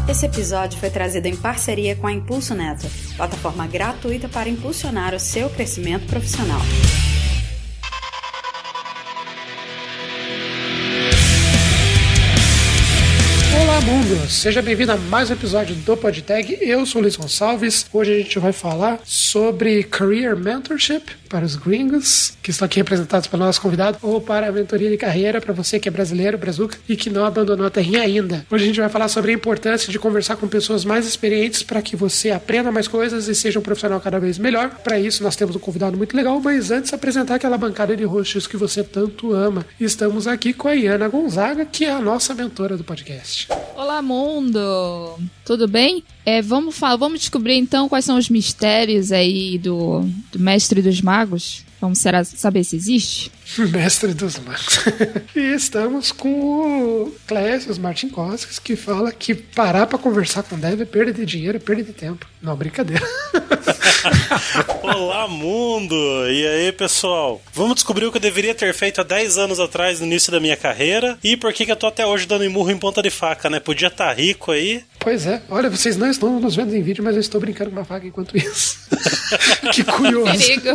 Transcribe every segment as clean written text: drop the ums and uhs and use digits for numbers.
Esse episódio foi trazido em parceria com a Impulso Neto, plataforma gratuita para impulsionar o seu crescimento profissional. Olá, mundo! Seja bem-vindo a mais um episódio do PodTag. Eu sou o Luiz Gonçalves. Hoje a gente vai falar sobre Career Mentorship para os gringos, que estão aqui representados pelo nosso convidado, ou para a mentoria de carreira para você que é brasileiro, brazuca, e que não abandonou a terrinha ainda. Hoje a gente vai falar sobre a importância de conversar com pessoas mais experientes para que você aprenda mais coisas e seja um profissional cada vez melhor. Para isso, nós temos um convidado muito legal, mas antes apresentar aquela bancada de hosts que você tanto ama. Estamos aqui com a Iana Gonzaga, que é a nossa mentora do podcast. Olá, mundo! Tudo bem? Vamos descobrir então quais são os mistérios aí do Mestre dos Magos? Vamos saber se existe? Mestre dos Magos. E estamos com o Clécio Martinkoskis, que fala que parar pra conversar com Dev é perda de dinheiro, é perda de tempo. Não, brincadeira. Olá, mundo! E aí, pessoal? Vamos descobrir o que eu deveria ter feito há 10 anos atrás, no início da minha carreira, e por que eu tô até hoje dando murro em ponta de faca, né? Podia estar rico aí. Pois é. Olha, vocês não estão nos vendo em vídeo, mas eu estou brincando com uma faca enquanto isso. Que curioso. Perigo.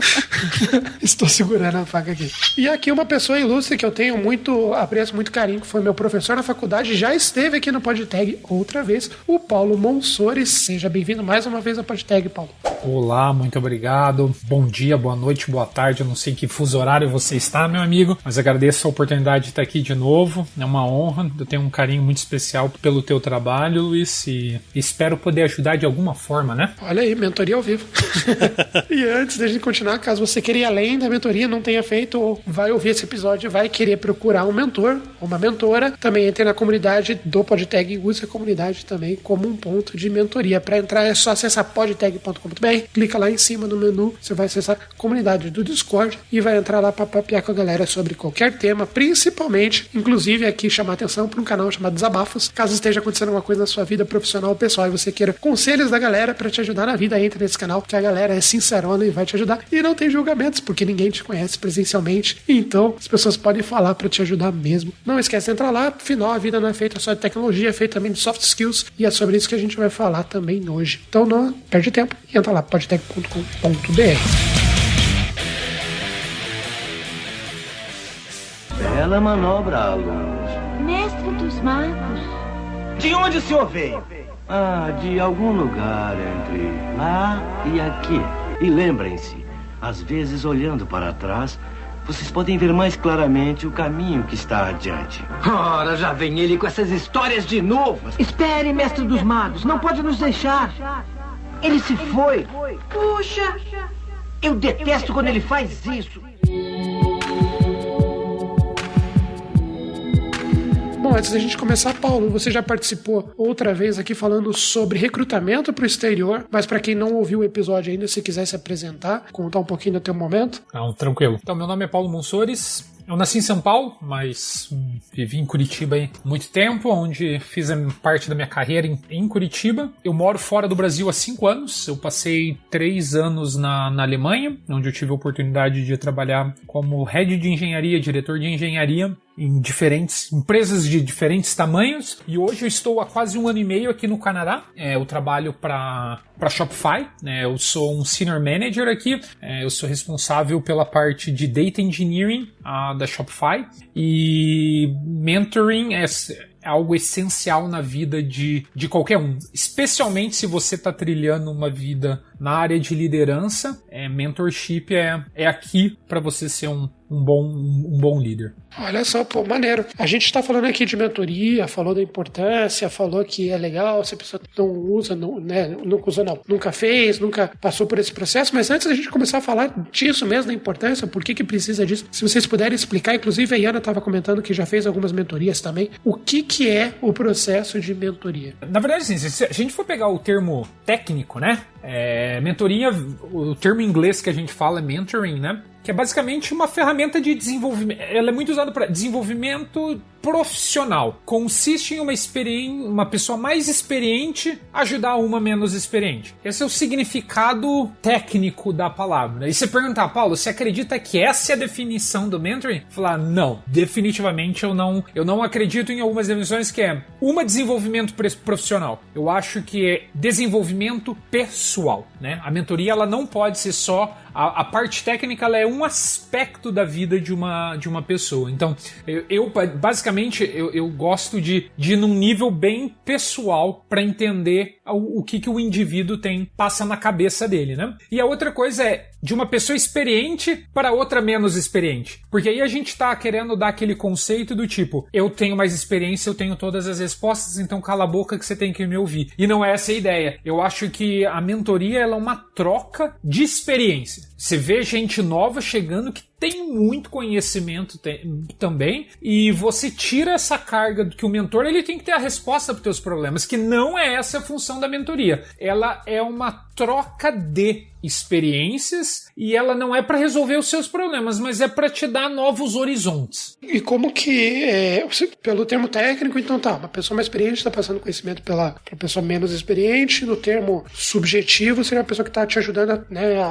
Estou segurando a faca aqui. E aqui uma pessoa ilustre que eu tenho muito apreço, muito carinho, que foi meu professor na faculdade, já esteve aqui no PodTag outra vez, o Paulo Monsores. Seja bem-vindo mais uma vez ao PodTag, Paulo. Olá, muito obrigado. Bom dia, boa noite, boa tarde. Eu não sei em que fuso horário você está, meu amigo, mas agradeço a oportunidade de estar aqui de novo. É uma honra. Eu tenho um carinho muito especial pelo teu trabalho, Luiz, e espero poder ajudar de alguma forma, né? Olha aí, mentoria ao vivo. E antes da gente continuar, caso você queira ir além da mentoria, não tenha feito, ou vai ouvir esse episódio e vai querer procurar um mentor ou uma mentora, também entre na comunidade do PodTag e use a comunidade também como um ponto de mentoria. Para entrar é só acessar podtag.com.br, clica lá em cima no menu, você vai acessar a comunidade do Discord e vai entrar lá para papear com a galera sobre qualquer tema, principalmente, inclusive aqui chamar atenção para um canal chamado Desabafos. Caso esteja acontecendo alguma coisa na sua vida profissional ou pessoal e você queira conselhos da galera para te ajudar na vida, entre nesse canal, que a galera é sincerona e vai te ajudar. E não tem julgamentos, porque ninguém te conhece presencialmente, então as pessoas podem falar para te ajudar mesmo. Não esquece de entrar lá, afinal a vida não é feita só de tecnologia, é feita também de soft skills, e é sobre isso que a gente vai falar também hoje. Então não perde tempo e entra lá, podtag.com.br. Bela manobra, alunos. Mestre dos Magos. De onde o senhor veio? De algum lugar entre lá e aqui. E lembrem-se, às vezes olhando para trás, vocês podem ver mais claramente o caminho que está adiante. Ora, já vem ele com essas histórias de novo. Espere, Mestre dos Magos, não pode nos deixar. Ele se foi. Puxa, Eu detesto quando ele faz isso. Bom, antes da gente começar, Paulo, você já participou outra vez aqui falando sobre recrutamento para o exterior, mas para quem não ouviu o episódio ainda, se quiser se apresentar, contar um pouquinho do teu momento. Não, tranquilo. Então, meu nome é Paulo Monsores. Eu nasci em São Paulo, mas vivi em Curitiba há muito tempo, onde fiz parte da minha carreira em Curitiba. Eu moro fora do Brasil há 5 anos. Eu passei 3 anos na Alemanha, onde eu tive a oportunidade de trabalhar como head de engenharia, diretor de engenharia, em diferentes empresas de diferentes tamanhos. E hoje eu estou há quase 1 ano e meio aqui no Canadá. Eu trabalho para Shopify, né? Eu sou um Senior Manager aqui. Eu sou responsável pela parte de Data Engineering da Shopify. E mentoring é algo essencial na vida de qualquer um. Especialmente se você está trilhando uma vida na área de liderança. Mentorship é aqui para você ser um bom líder. Olha só, pô, maneiro. A gente está falando aqui de mentoria, falou da importância, falou que é legal, se a pessoa não usa, nunca fez, nunca passou por esse processo, mas antes da gente começar a falar disso mesmo, da importância, por que precisa disso, se vocês puderem explicar, inclusive a Iana estava comentando que já fez algumas mentorias também, o que é o processo de mentoria? Na verdade, assim, se a gente for pegar o termo técnico, né, mentoria, o termo em inglês que a gente fala é mentoring, né? Que é basicamente uma ferramenta de desenvolvimento. Ela é muito usada para desenvolvimento profissional. Consiste em uma pessoa mais experiente ajudar uma menos experiente. Esse é o significado técnico da palavra. E você perguntar, Paulo, você acredita que essa é a definição do mentoring? Falar, não, definitivamente eu não acredito em algumas definições que é desenvolvimento profissional. Eu acho que é desenvolvimento pessoal, né? A mentoria, ela não pode ser só a parte técnica, ela é um aspecto da vida de uma pessoa. Então, eu basicamente gosto de ir num nível bem pessoal para entender o que o indivíduo passa na cabeça dele, né? E a outra coisa é de uma pessoa experiente para outra menos experiente. Porque aí a gente tá querendo dar aquele conceito do tipo, eu tenho mais experiência, eu tenho todas as respostas, então cala a boca que você tem que me ouvir. E não é essa a ideia. Eu acho que a mentoria, ela é uma troca de experiência. Você vê gente nova chegando que tem muito conhecimento também, e você tira essa carga do que o mentor, ele tem que ter a resposta para os teus problemas, que não é essa a função da mentoria. Ela é uma troca de experiências e ela não é para resolver os seus problemas, mas é para te dar novos horizontes. E como que, pelo termo técnico, então uma pessoa mais experiente está passando conhecimento para pessoa menos experiente, no termo subjetivo seria uma pessoa que está te ajudando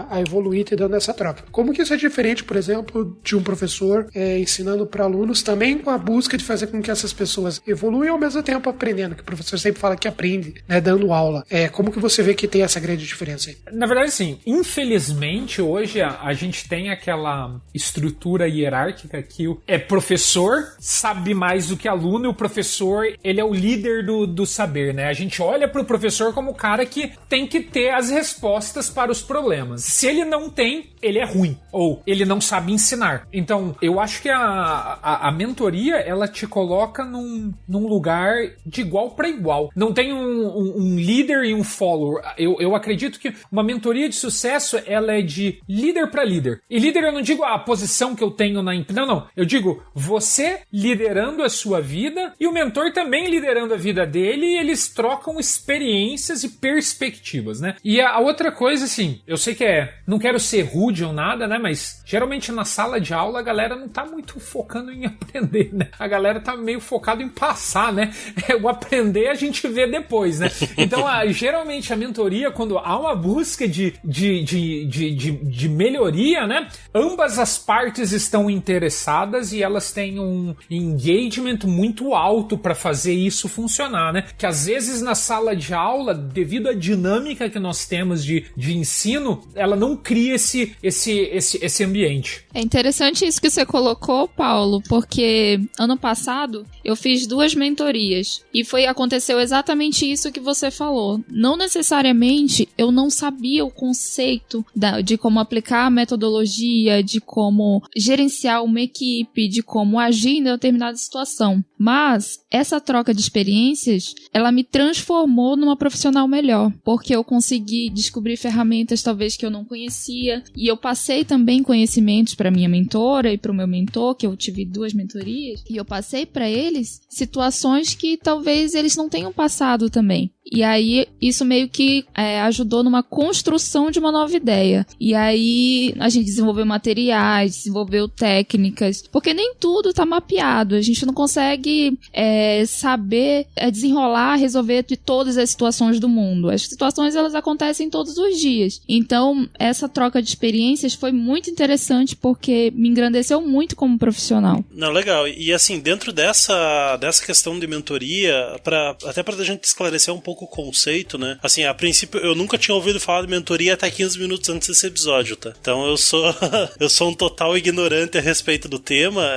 a evoluir, te dando essa troca. Como que isso é diferente, por exemplo, de um professor ensinando para alunos, também com a busca de fazer com que essas pessoas evoluam e ao mesmo tempo aprendendo, que o professor sempre fala que aprende, né, dando aula. Como que você vê que tem essa grande diferença aí? Na verdade, sim. Infelizmente, hoje a gente tem aquela estrutura hierárquica que o professor sabe mais do que aluno, e o professor, ele é o líder do saber, né? A gente olha para o professor como o cara que tem que ter as respostas para os problemas. Se ele não tem, ele é ruim, ou ele não sabe ensinar. Então, eu acho que a mentoria, ela te coloca num lugar de igual para igual. Não tem um líder e um follower. Eu acredito que uma mentoria de sucesso, ela é de líder para líder. E líder, eu não digo a posição que eu tenho na empresa. Não. Eu digo você liderando a sua vida e o mentor também liderando a vida dele, e eles trocam experiências e perspectivas, né? E a outra coisa, assim, eu sei que não quero ser rude ou nada, né? Mas geralmente na sala de aula a galera não tá muito focando em aprender, né? A galera tá meio focado em passar, né? O aprender a gente vê depois, né? Então, geralmente a mentoria, quando há uma busca de melhoria, né? Ambas as partes estão interessadas e elas têm um engagement muito alto para fazer isso funcionar, né? Que às vezes na sala de aula, devido à dinâmica que nós temos de ensino, ela não cria esse ambiente. É interessante isso que você colocou, Paulo, porque ano passado eu fiz 2 mentorias e aconteceu exatamente isso que você falou. Não necessariamente eu não sabia o conceito de como aplicar a metodologia, de como gerenciar uma equipe, de como agir em determinada situação. Mas essa troca de experiências, ela me transformou numa profissional melhor, porque eu consegui descobrir ferramentas talvez que eu não conhecia, e eu passei também conhecimentos para minha mentora e para o meu mentor, que eu tive 2 mentorias, e eu passei para eles situações que talvez eles não tenham passado também. E aí, isso meio que ajudou numa construção de uma nova ideia. E aí, a gente desenvolveu materiais, desenvolveu técnicas, porque nem tudo tá mapeado. A gente não consegue saber desenrolar, resolver de todas as situações do mundo. As situações, elas acontecem todos os dias. Então, essa troca de experiências foi muito interessante, porque me engrandeceu muito como profissional. Não, legal. E assim, dentro dessa questão de mentoria, até pra gente esclarecer um pouco o conceito, né? Assim, a princípio, eu nunca tinha ouvido falar de mentoria até 15 minutos antes desse episódio, tá? Então eu sou um total ignorante a respeito do tema,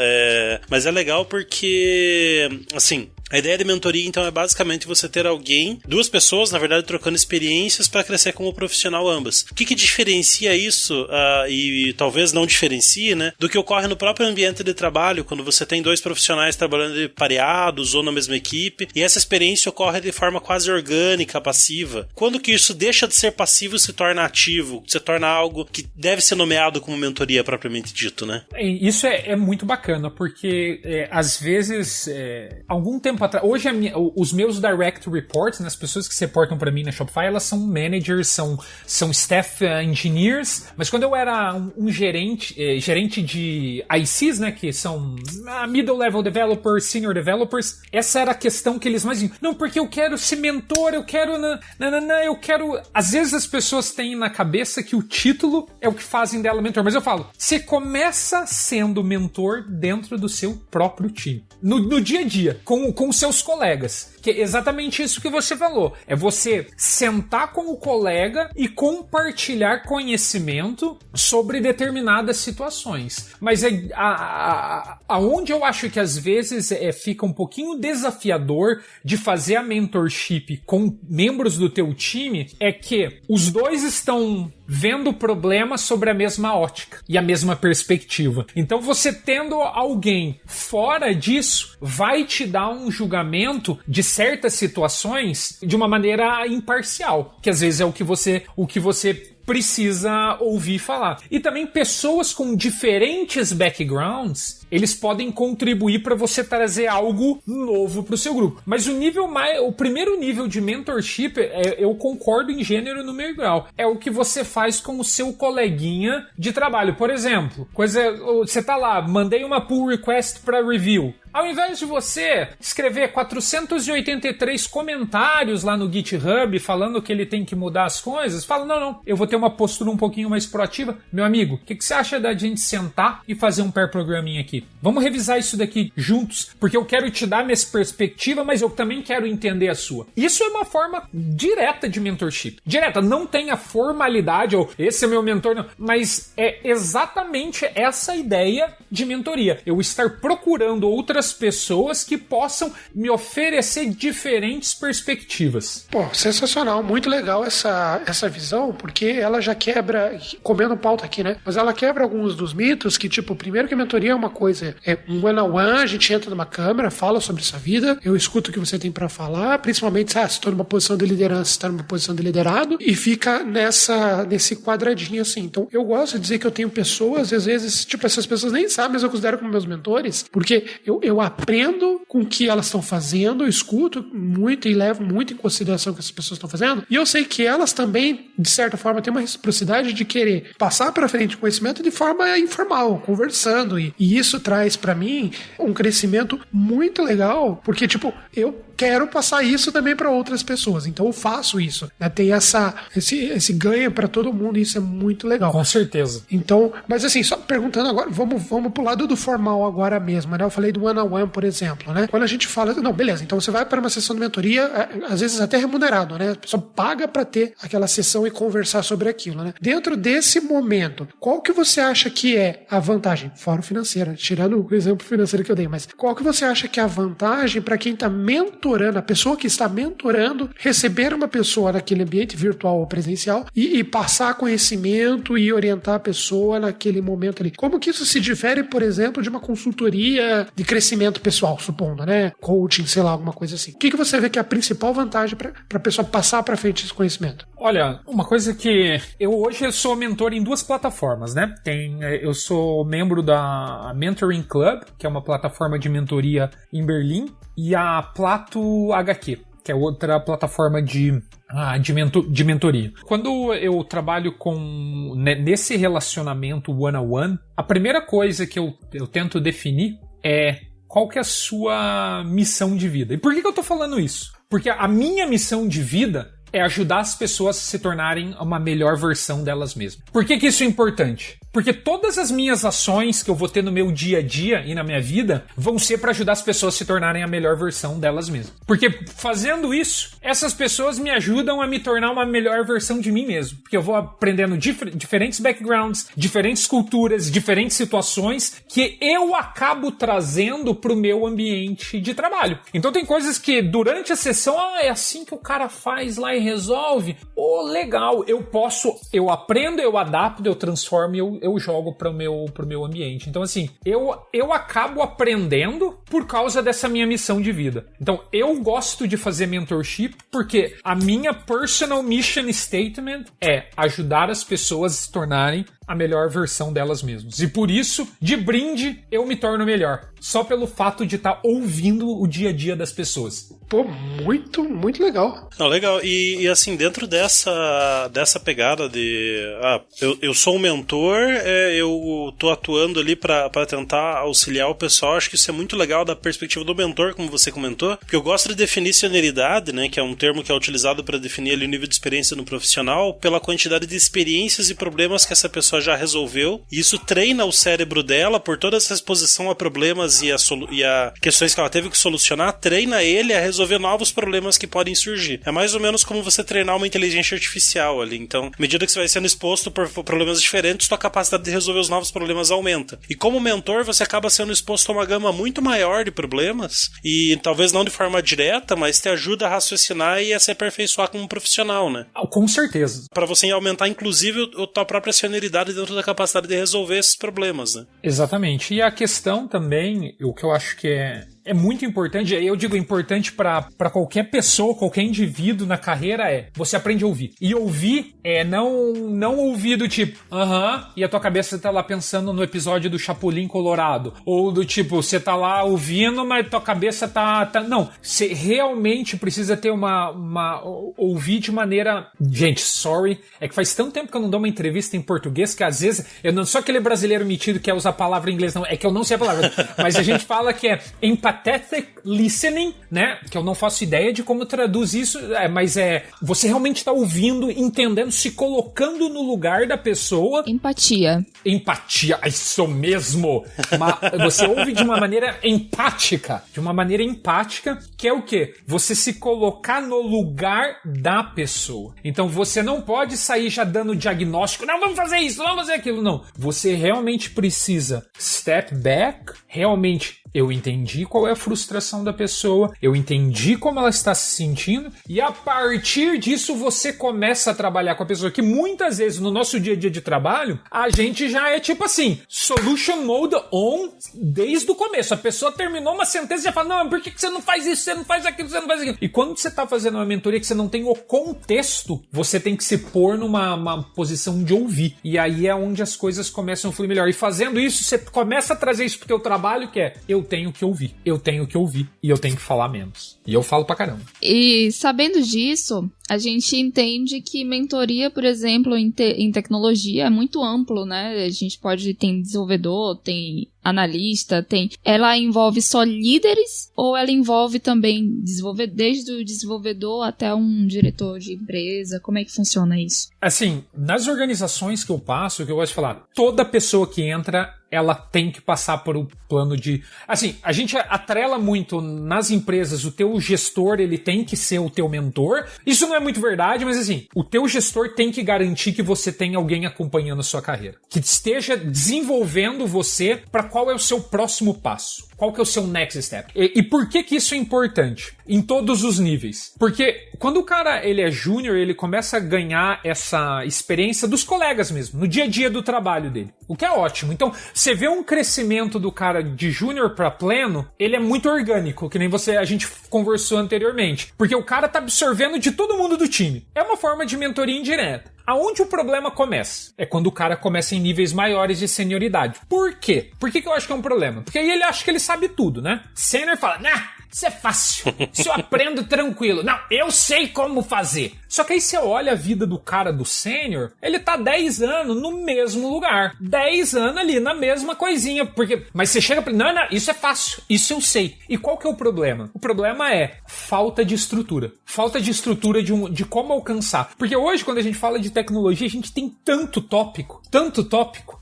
mas é legal porque, assim, a ideia de mentoria, então, é basicamente você ter alguém, 2 pessoas, na verdade, trocando experiências para crescer como profissional ambas. O que diferencia isso, e talvez não diferencie, né, do que ocorre no próprio ambiente de trabalho, quando você tem 2 profissionais trabalhando pareados ou na mesma equipe, e essa experiência ocorre de forma quase orgânica, passiva. Quando que isso deixa de ser passivo e se torna ativo, se torna algo que deve ser nomeado como mentoria propriamente dito, né? Isso é muito bacana, porque às vezes, algum tempo tempo atrás... Hoje, os meus direct reports, né, as pessoas que se reportam pra mim na Shopify, elas são managers, são staff engineers, mas quando eu era um gerente de ICs, né, que são middle level developers, senior developers, essa era a questão que eles mais diziam. Não, porque eu quero ser mentor, eu quero... eu quero... Às vezes as pessoas têm na cabeça que o título é o que fazem dela mentor, mas eu falo, você começa sendo mentor dentro do seu próprio time. No dia a dia, com seus colegas. Que é exatamente isso que você falou. É você sentar com o colega e compartilhar conhecimento sobre determinadas situações. Mas aonde eu acho que às vezes fica um pouquinho desafiador de fazer a mentorship com membros do teu time é que os dois estão vendo problemas sobre a mesma ótica e a mesma perspectiva. Então você tendo alguém fora disso vai te dar um julgamento de certas situações de uma maneira imparcial, que às vezes é o que você precisa ouvir falar. E também pessoas com diferentes backgrounds, eles podem contribuir para você trazer algo novo para o seu grupo. Mas o primeiro nível de mentorship, eu concordo em gênero, número e grau, é o que você faz com o seu coleguinha de trabalho. Por exemplo, você tá lá, mandei uma pull request para review. Ao invés de você escrever 483 comentários lá no GitHub falando que ele tem que mudar as coisas, fala, não, eu vou ter uma postura um pouquinho mais proativa. Meu amigo, o que você acha da gente sentar e fazer um pair programming aqui? Vamos revisar isso daqui juntos, porque eu quero te dar minha perspectiva, mas eu também quero entender a sua. Isso é uma forma direta de mentorship. Direta, não tem a formalidade, ou esse é meu mentor, não, mas é exatamente essa ideia de mentoria. Eu estar procurando outras pessoas que possam me oferecer diferentes perspectivas. Pô, sensacional, muito legal essa visão, porque ela já quebra, comendo pauta aqui, né? Mas ela quebra alguns dos mitos que, tipo, primeiro que a mentoria é uma coisa, é um one-on-one, a gente entra numa câmera, fala sobre sua vida, eu escuto o que você tem pra falar, principalmente se estou numa posição de liderança, se está numa posição de liderado, e fica nesse quadradinho assim. Então, eu gosto de dizer que eu tenho pessoas, às vezes, tipo, essas pessoas nem sabem, mas eu considero como meus mentores, porque eu aprendo com o que elas estão fazendo, eu escuto muito e levo muito em consideração o que essas pessoas estão fazendo, e eu sei que elas também, de certa forma, têm uma reciprocidade de querer passar para frente o conhecimento de forma informal, conversando, e isso traz para mim um crescimento muito legal, porque, tipo, eu quero passar isso também para outras pessoas, então eu faço isso, né? Tem esse ganho para todo mundo, e isso é muito legal. Com certeza. Então, mas assim, só perguntando agora, vamos pro lado do formal agora mesmo, né? Eu falei do one-on-one, por exemplo, né? Quando a gente fala, não, beleza, então você vai para uma sessão de mentoria, às vezes até remunerado, né? A pessoa paga para ter aquela sessão e conversar sobre aquilo, né? Dentro desse momento, qual que você acha que é a vantagem? Fora o financeiro, tirando o exemplo financeiro que eu dei, mas qual que você acha que é a vantagem para quem está mentorando, a pessoa que está mentorando, receber uma pessoa naquele ambiente virtual ou presencial e passar conhecimento e orientar a pessoa naquele momento ali? Como que isso se difere, por exemplo, de uma consultoria de crescimento pessoal, supondo, né? Coaching, sei lá, alguma coisa assim. O que você vê que é a principal vantagem para a pessoa passar para frente esse conhecimento? Olha, uma coisa que hoje eu sou mentor em duas plataformas, né? Eu sou membro da Mentoring Club, que é uma plataforma de mentoria em Berlim, e a Plato HQ, que é outra plataforma de mentoria. Quando eu trabalho nesse relacionamento one-on-one, a primeira coisa que eu tento definir é qual que é a sua missão de vida. E por que eu tô falando isso? Porque a minha missão de vida é ajudar as pessoas a se tornarem uma melhor versão delas mesmas. Por que isso é importante? Porque todas as minhas ações que eu vou ter no meu dia a dia e na minha vida vão ser para ajudar as pessoas a se tornarem a melhor versão delas mesmas. Porque fazendo isso, essas pessoas me ajudam a me tornar uma melhor versão de mim mesmo. Porque eu vou aprendendo diferentes backgrounds, diferentes culturas, diferentes situações que eu acabo trazendo pro meu ambiente de trabalho. Então tem coisas que durante a sessão, é assim que o cara faz lá e resolve. Legal, eu aprendo, eu adapto, eu transformo, eu jogo pro meu ambiente. Então, assim, eu acabo aprendendo por causa dessa minha missão de vida. Então, eu gosto de fazer mentorship porque a minha personal mission statement é ajudar as pessoas a se tornarem a melhor versão delas mesmas. E por isso, de brinde, eu me torno melhor. Só pelo fato de estar ouvindo o dia a dia das pessoas. Pô, muito, muito legal. Não, legal. E assim, dentro dessa pegada de... eu sou um mentor, eu tô atuando ali pra tentar auxiliar o pessoal. Acho que isso é muito legal da perspectiva do mentor, como você comentou. Porque eu gosto de definir senioridade, né? Que é um termo que é utilizado para definir ali o nível de experiência no profissional, pela quantidade de experiências e problemas que essa pessoa já resolveu. E isso treina o cérebro dela, por toda essa exposição a problemas e a questões que ela teve que solucionar, treina ele a resolver novos problemas que podem surgir. É mais ou menos como você treinar uma inteligência artificial ali. Então, à medida que você vai sendo exposto por problemas diferentes, sua capacidade de resolver os novos problemas aumenta. E como mentor, você acaba sendo exposto a uma gama muito maior de problemas, e talvez não de forma direta, mas te ajuda a raciocinar e a se aperfeiçoar como profissional, né? Com certeza. Para você aumentar, inclusive, a tua própria senioridade dentro da capacidade de resolver esses problemas, né? Exatamente. E a questão também, o que eu acho que é muito importante, eu digo importante para qualquer pessoa, qualquer indivíduo na carreira, você aprende a ouvir. E ouvir é não ouvir do tipo, e a tua cabeça tá lá pensando no episódio do Chapolin Colorado. Ou do tipo, você tá lá ouvindo, mas tua cabeça tá... Não, você realmente precisa ter ouvir de maneira... Gente, sorry, é que faz tanto tempo que eu não dou uma entrevista em português que às vezes, eu não sou aquele brasileiro metido que quer usar a palavra em inglês, não, é que eu não sei a palavra. Mas a gente fala que é empathetic listening, né? Que eu não faço ideia de como traduz isso, mas você realmente tá ouvindo, entendendo, se colocando no lugar da pessoa. Empatia, isso mesmo! Você ouve de uma maneira empática, que é o quê? Você se colocar no lugar da pessoa. Então você não pode sair já dando diagnóstico, não, vamos fazer isso, vamos fazer aquilo, não. Você realmente precisa step back, realmente eu entendi qual é a frustração da pessoa, eu entendi como ela está se sentindo, e a partir disso você começa a trabalhar com a pessoa, que muitas vezes no nosso dia a dia de trabalho, a gente já é tipo assim, solution mode on desde o começo. A pessoa terminou uma sentença e já fala, não, por que você não faz isso, você não faz aquilo, você não faz aquilo. E quando você está fazendo uma mentoria que você não tem o contexto, você tem que se pôr numa posição de ouvir. E aí é onde as coisas começam a fluir melhor. E fazendo isso, você começa a trazer isso pro teu trabalho, que é, eu tenho que ouvir e eu tenho que falar menos. E eu falo pra caramba. E sabendo disso, a gente entende que mentoria, por exemplo, em tecnologia é muito amplo, né? A gente tem desenvolvedor, tem analista, ela envolve só líderes ou ela envolve também desde o desenvolvedor até um diretor de empresa? Como é que funciona isso? Assim, nas organizações que eu passo, que eu gosto de falar, toda pessoa que entra, ela tem que passar por um plano de... Assim, a gente atrela muito nas empresas, o teu gestor, ele tem que ser o teu mentor. Isso não é muito verdade, mas assim, o teu gestor tem que garantir que você tem alguém acompanhando a sua carreira, que esteja desenvolvendo você para qual é o seu próximo passo. Qual que é o seu next step? E por que isso é importante? Em todos os níveis. Porque quando o cara ele é júnior, ele começa a ganhar essa experiência dos colegas mesmo, no dia a dia do trabalho dele. O que é ótimo. Então, você vê um crescimento do cara de júnior para pleno, ele é muito orgânico, que nem a gente conversou anteriormente. Porque o cara tá absorvendo de todo mundo do time. É uma forma de mentoria indireta. Aonde o problema começa? É quando o cara começa em níveis maiores de senioridade. Por quê? Por que eu acho que é um problema? Porque aí ele acha que ele sabe tudo, né? Sênior fala, isso é fácil, isso eu aprendo tranquilo. Não, eu sei como fazer. Só que aí você olha a vida do cara do sênior, ele tá 10 anos no mesmo lugar. 10 anos ali na mesma coisinha. Mas você chega pra ele, não, isso é fácil, isso eu sei. E qual que é o problema? O problema é falta de estrutura. Falta de estrutura de como alcançar. Porque hoje, quando a gente fala de tecnologia, a gente tem tanto tópico,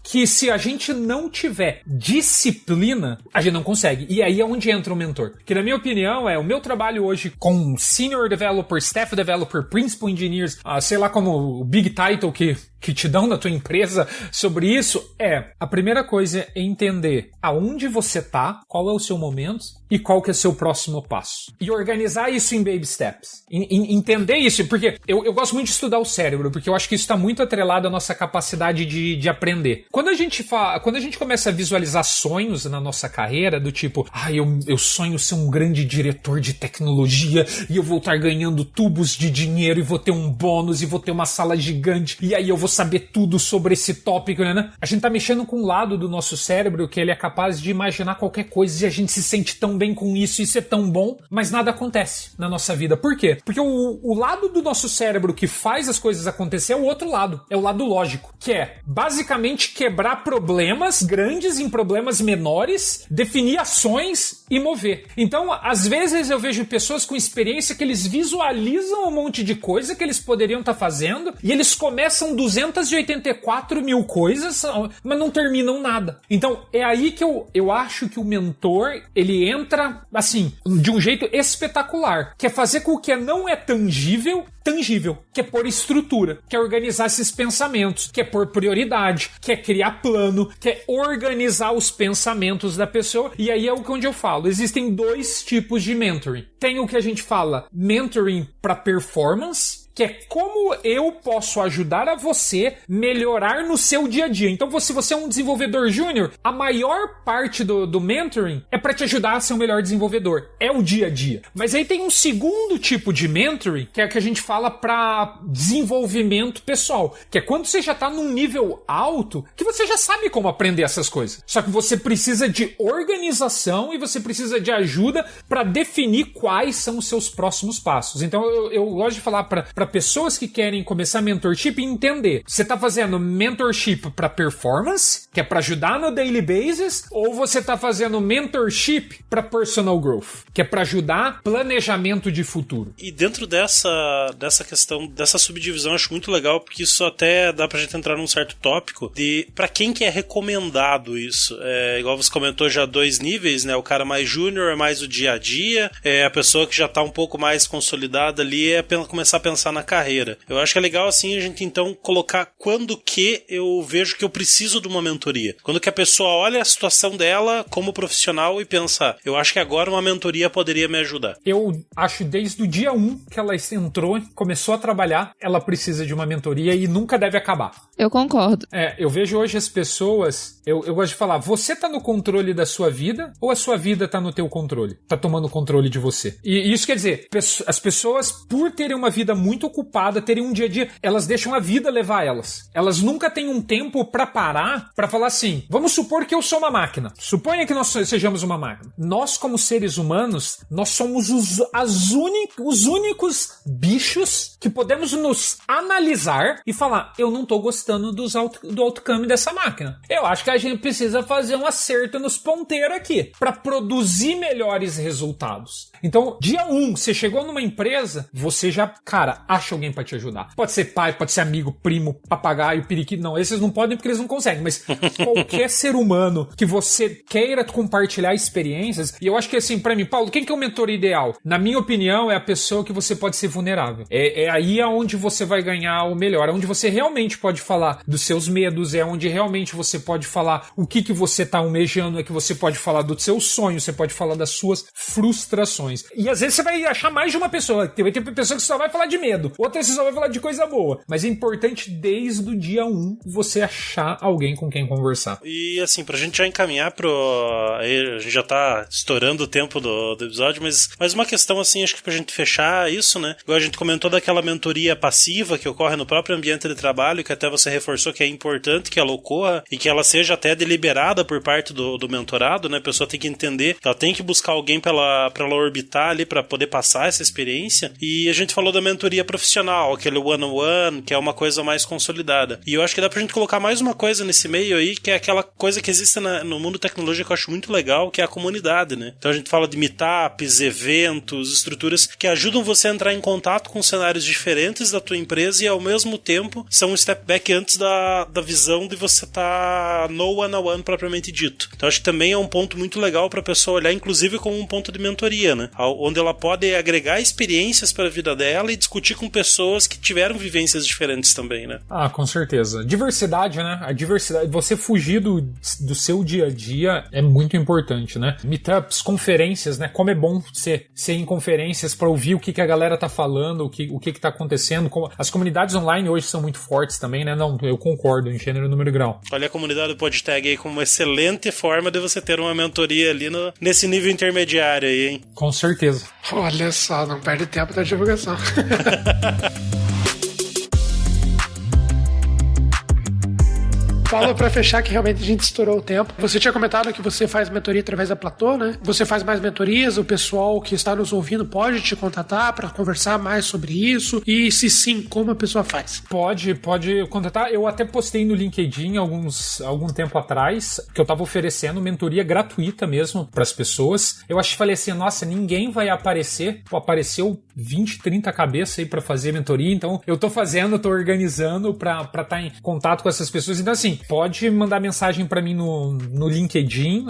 que se a gente não tiver disciplina, a gente não consegue. E aí é onde entra o mentor. Que na minha opinião, o meu trabalho hoje com Senior Developer, Staff Developer, Principal Engineers, sei lá como o Big Title que te dão na tua empresa sobre isso, a primeira coisa é entender aonde você tá, qual é o seu momento e qual que é o seu próximo passo. E organizar isso em baby steps. Entender isso, porque eu gosto muito de estudar o cérebro, porque eu acho que isso está muito atrelado à nossa capacidade de aprender. Quando a gente começa a visualizar sonhos na nossa carreira, do tipo, eu sonho ser um grande diretor de tecnologia e eu vou estar ganhando tubos de dinheiro e vou ter um bônus e vou ter uma sala gigante e aí eu vou saber tudo sobre esse tópico, né? A gente tá mexendo com um lado do nosso cérebro que ele é capaz de imaginar qualquer coisa e a gente se sente tão bem com isso, isso é tão bom, mas nada acontece na nossa vida. Por quê? Porque o lado do nosso cérebro que faz as coisas acontecer é o outro lado, é o lado lógico, que é basicamente quebrar problemas grandes em problemas menores, definir ações e mover. Então, às vezes eu vejo pessoas com experiência que eles visualizam um monte de coisa que eles poderiam estar fazendo e eles começam 284 mil coisas, mas não terminam nada. Então, é aí que eu acho que o mentor, ele entra, assim, de um jeito espetacular, que é fazer com que não é tangível, que é pôr estrutura, que é organizar esses pensamentos, que é pôr prioridade, que é criar plano, que é organizar os pensamentos da pessoa. E aí é onde eu falo, existem 2 tipos de mentoring. Tem o que a gente fala mentoring para performance, que é como eu posso ajudar a você melhorar no seu dia a dia. Então, se você é um desenvolvedor júnior, a maior parte do mentoring é para te ajudar a ser um melhor desenvolvedor. É o dia a dia. Mas aí tem um segundo tipo de mentoring, que é o que a gente fala para desenvolvimento pessoal, que é quando você já está num nível alto, que você já sabe como aprender essas coisas. Só que você precisa de organização e você precisa de ajuda para definir quais são os seus próximos passos. Então, eu gosto de falar para pessoas que querem começar mentorship e entender. Você tá fazendo mentorship para performance, que é para ajudar no daily basis, ou você tá fazendo mentorship para personal growth, que é para ajudar planejamento de futuro. E dentro dessa questão, dessa subdivisão, eu acho muito legal, porque isso até dá pra gente entrar num certo tópico de pra quem que é recomendado isso. Igual você comentou, já 2 níveis, né? O cara mais júnior é mais o dia a dia, a pessoa que já tá um pouco mais consolidada ali é começar a pensar na carreira. Eu acho que é legal assim a gente então colocar quando que eu vejo que eu preciso de uma mentoria. Quando que a pessoa olha a situação dela como profissional e pensa, eu acho que agora uma mentoria poderia me ajudar. Eu acho desde o dia 1 que ela entrou, começou a trabalhar, ela precisa de uma mentoria e nunca deve acabar. Eu concordo. Eu vejo hoje as pessoas, eu gosto de falar, você tá no controle da sua vida ou a sua vida tá no teu controle? Tá tomando controle de você. E isso quer dizer, as pessoas, por terem uma vida muito ocupada, terem um dia a dia, elas deixam a vida levar elas. Elas nunca têm um tempo pra parar, pra falar assim, vamos supor que eu sou uma máquina. Suponha que nós sejamos uma máquina. Nós, como seres humanos, nós somos os únicos bichos que podemos nos analisar e falar, eu não tô gostando do outcome dessa máquina. Eu acho que a gente precisa fazer um acerto nos ponteiros aqui, pra produzir melhores resultados. Então, dia 1, você chegou numa empresa, você já, cara, acha alguém pra te ajudar. Pode ser pai, pode ser amigo, primo, papagaio, periquito. Não, esses não podem porque eles não conseguem. Mas qualquer ser humano que você queira compartilhar experiências, e eu acho que assim, pra mim, Paulo, quem que é o mentor ideal? Na minha opinião, é a pessoa que você pode ser vulnerável. É aí aonde você vai ganhar o melhor. É onde você realmente pode falar dos seus medos, é onde realmente você pode falar o que você tá almejando, é que você pode falar dos seus sonhos, você pode falar das suas frustrações. E às vezes você vai achar mais de uma pessoa. Vai ter pessoa que só vai falar de medo, outra você só vai falar de coisa boa. Mas é importante desde o dia 1 você achar alguém com quem conversar. E assim, pra gente já encaminhar a gente já tá estourando o tempo do episódio, mas uma questão assim, acho que pra gente fechar isso, né? Igual a gente comentou daquela mentoria passiva que ocorre no próprio ambiente de trabalho, que até você reforçou que é importante que ela ocorra e que ela seja até deliberada por parte do mentorado, né? A pessoa tem que entender que ela tem que buscar alguém pra ela orbitar ali, pra poder passar essa experiência. E a gente falou da mentoria profissional, aquele one-on-one, que é uma coisa mais consolidada. E eu acho que dá pra gente colocar mais uma coisa nesse meio aí, que é aquela coisa que existe no mundo tecnológico que eu acho muito legal, que é a comunidade, né? Então a gente fala de meetups, eventos, estruturas que ajudam você a entrar em contato com cenários diferentes da tua empresa e ao mesmo tempo são um step back antes da visão de você estar no one-on-one propriamente dito. Então acho que também é um ponto muito legal pra pessoa olhar, inclusive como um ponto de mentoria, né? Onde ela pode agregar experiências para a vida dela e discutir com pessoas que tiveram vivências diferentes também, né? Ah, com certeza. Diversidade, né? A diversidade, você fugir do seu dia a dia é muito importante, né? Meetups, conferências, né? Como é bom ser em conferências para ouvir o que a galera tá falando, o que tá acontecendo. As comunidades online hoje são muito fortes também, né? Não, eu concordo, em gênero, número e grau. Olha a comunidade do PodTag aí como uma excelente forma de você ter uma mentoria ali nesse nível intermediário aí, hein? Com certeza. Olha só, não perde tempo da divulgação. Paulo, pra fechar, que realmente a gente estourou o tempo. Você tinha comentado que você faz mentoria através da Platô, né? Você faz mais mentorias, o pessoal que está nos ouvindo pode te contatar para conversar mais sobre isso? E se sim, como a pessoa faz? Pode contatar. Eu até postei no LinkedIn algum tempo atrás que eu tava oferecendo mentoria gratuita mesmo pras pessoas. Eu falei assim, nossa, ninguém vai aparecer. Pô, apareceu 20, 30 cabeças aí pra fazer mentoria, então eu tô organizando pra estar em contato com essas pessoas. Então assim, pode mandar mensagem pra mim no LinkedIn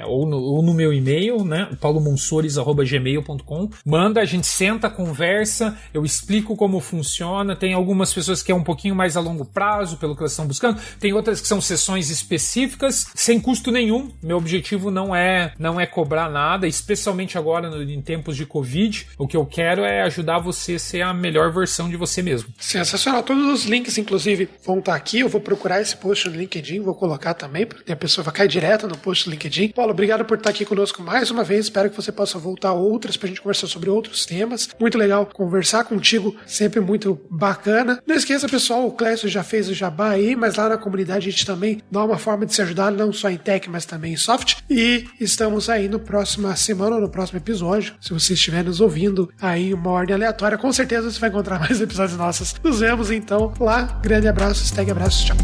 ou no meu e-mail, né, paulomonsores@gmail.com. Manda, a gente senta, conversa, eu explico como funciona. Tem algumas pessoas que é um pouquinho mais a longo prazo, pelo que elas estão buscando. Tem outras que são sessões específicas, sem custo nenhum. Meu objetivo não é cobrar nada, especialmente agora em tempos de Covid. O que eu quero é ajudar você a ser a melhor versão de você mesmo. Sensacional. Todos os links, inclusive, vão estar aqui. Eu vou procurar esse post no LinkedIn, vou colocar também, porque a pessoa vai cair direto no post do LinkedIn. Paulo, obrigado por estar aqui conosco mais uma vez. Espero que você possa voltar outras pra gente conversar sobre outros temas. Muito legal conversar contigo, sempre muito bacana. Não esqueça, pessoal, o Clécio já fez o jabá aí, mas lá na comunidade a gente também dá uma forma de se ajudar, não só em tech, mas também em soft. E estamos aí no próxima semana ou no próximo episódio. Se você estiver nos ouvindo aí uma ordem aleatória, com certeza você vai encontrar mais episódios nossos. Nos vemos então lá. Grande abraço, hashtag abraço, tchau.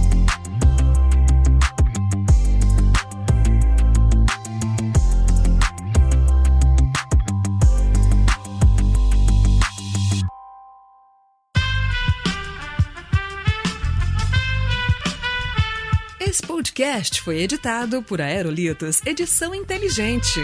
Esse podcast foi editado por Aerolitos Edição Inteligente.